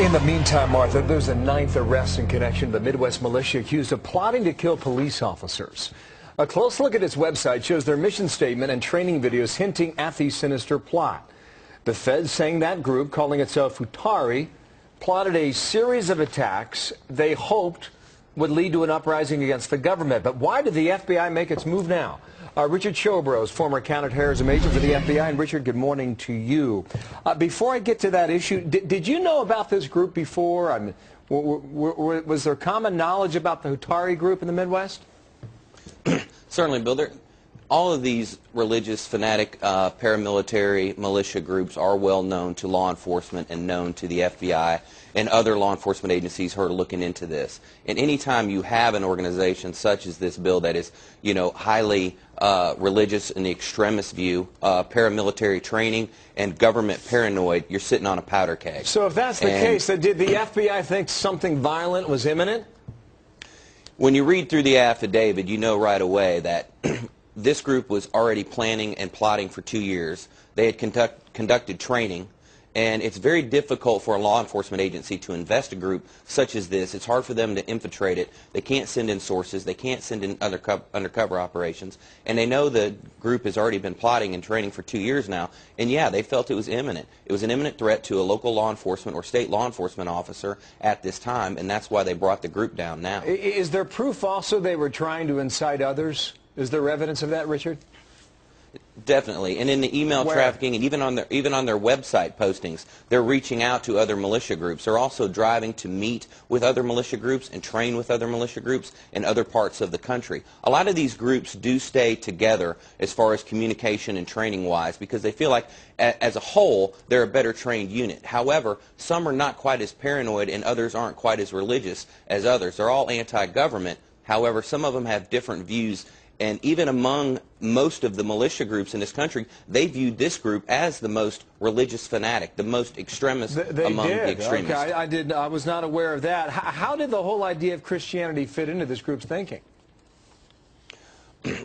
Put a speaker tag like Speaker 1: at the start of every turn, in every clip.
Speaker 1: In the meantime, Martha, there's a 9th arrest in connection to the Midwest militia accused of plotting to kill police officers. A close look at its website shows their mission statement and training videos hinting at the sinister plot. The feds saying that group, calling itself Futari, plotted a series of attacks they hoped would lead to an uprising against the government. But why did the FBI make its move now? Richard Chobros, former counterterrorism agent for the FBI. And Richard, good morning to you. Before I get to that issue, did you know about this group before? I mean, was there common knowledge about the Futari group in the Midwest?
Speaker 2: Certainly, Bill. All of these religious, fanatic, paramilitary militia groups are well known to law enforcement and known to the FBI and other law enforcement agencies who are looking into this. And any time you have an organization such as this, Bill, that is, highly religious in the extremist view, paramilitary training, and government paranoid, you're sitting on a powder keg.
Speaker 1: So if that's the case, then did the FBI think something violent was imminent?
Speaker 2: When you read through the affidavit, you know right away that this group was already planning and plotting for 2 years. They had conducted training, and it's very difficult for a law enforcement agency to invest a group such as this. It's hard for them to infiltrate it. They can't send in sources. They can't send in undercover operations. And they know the group has already been plotting and training for 2 years now. And yeah, they felt it was imminent. It was an imminent threat to a local law enforcement or state law enforcement officer at this time, and that's why they brought the group down now.
Speaker 1: Is there proof also they were trying to incite others? Is there evidence of that, Richard?
Speaker 2: Definitely, and in the email trafficking, and even on their website postings, they're reaching out to other militia groups. They're also driving to meet with other militia groups and train with other militia groups in other parts of the country. A lot of these groups do stay together as far as communication and training wise because they feel like as a whole they're a better trained unit. However, some are not quite as paranoid and others aren't quite as religious as others. They're all anti-government. However, some of them have different views. And even among most of the militia groups in this country, they viewed this group as the most religious fanatic, the most extremist among the extremists.
Speaker 1: Okay, I was not aware of that. How did the whole idea of Christianity fit into this group's thinking?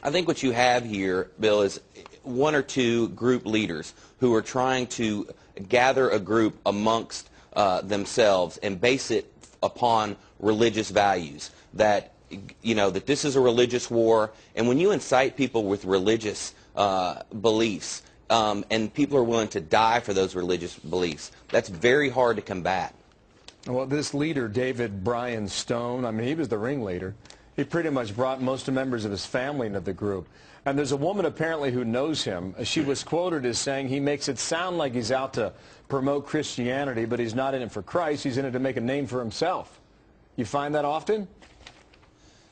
Speaker 2: I think what you have here, Bill, is one or two group leaders who are trying to gather a group amongst themselves and base it upon religious values, that that this is a religious war, and when you incite people with religious beliefs, and people are willing to die for those religious beliefs, that's very hard to combat.
Speaker 1: Well, this leader, David Brian Stone, I mean, he was the ringleader. He pretty much brought most of the members of his family into the group. And there's a woman apparently who knows him. She was quoted as saying he makes it sound like he's out to promote Christianity, but he's not in it for Christ. He's in it to make a name for himself. You find that often?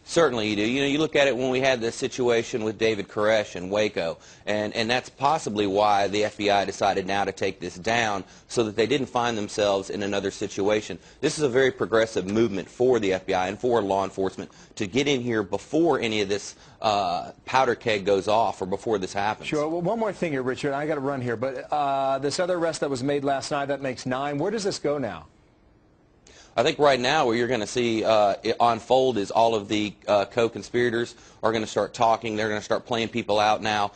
Speaker 2: Certainly you do. You look at it when we had this situation with David Koresh in Waco, and that's possibly why the FBI decided now to take this down, so that they didn't find themselves in another situation. This is a very progressive movement for the FBI and for law enforcement to get in here before any of this powder keg goes off or before this happens.
Speaker 1: Sure. Well, one more thing here, Richard. I got to run here, but this other arrest that was made last night, that makes 9. Where does this go now?
Speaker 2: I think right now what you're going to see unfold is all of the co-conspirators are going to start talking. They're going to start playing people out now,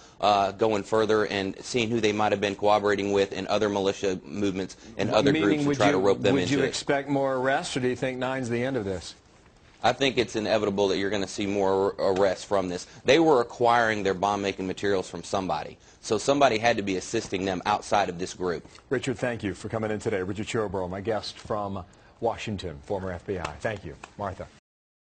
Speaker 2: going further and seeing who they might have been cooperating with in other militia movements and other groups to try to rope them into it.
Speaker 1: Would you expect more arrests, or do you think 9's the end of this?
Speaker 2: I think it's inevitable that you're going to see more arrests from this. They were acquiring their bomb-making materials from somebody, so somebody had to be assisting them outside of this group.
Speaker 1: Richard, thank you for coming in today. Richard Chobros, my guest from Washington, former FBI. Thank you. Martha.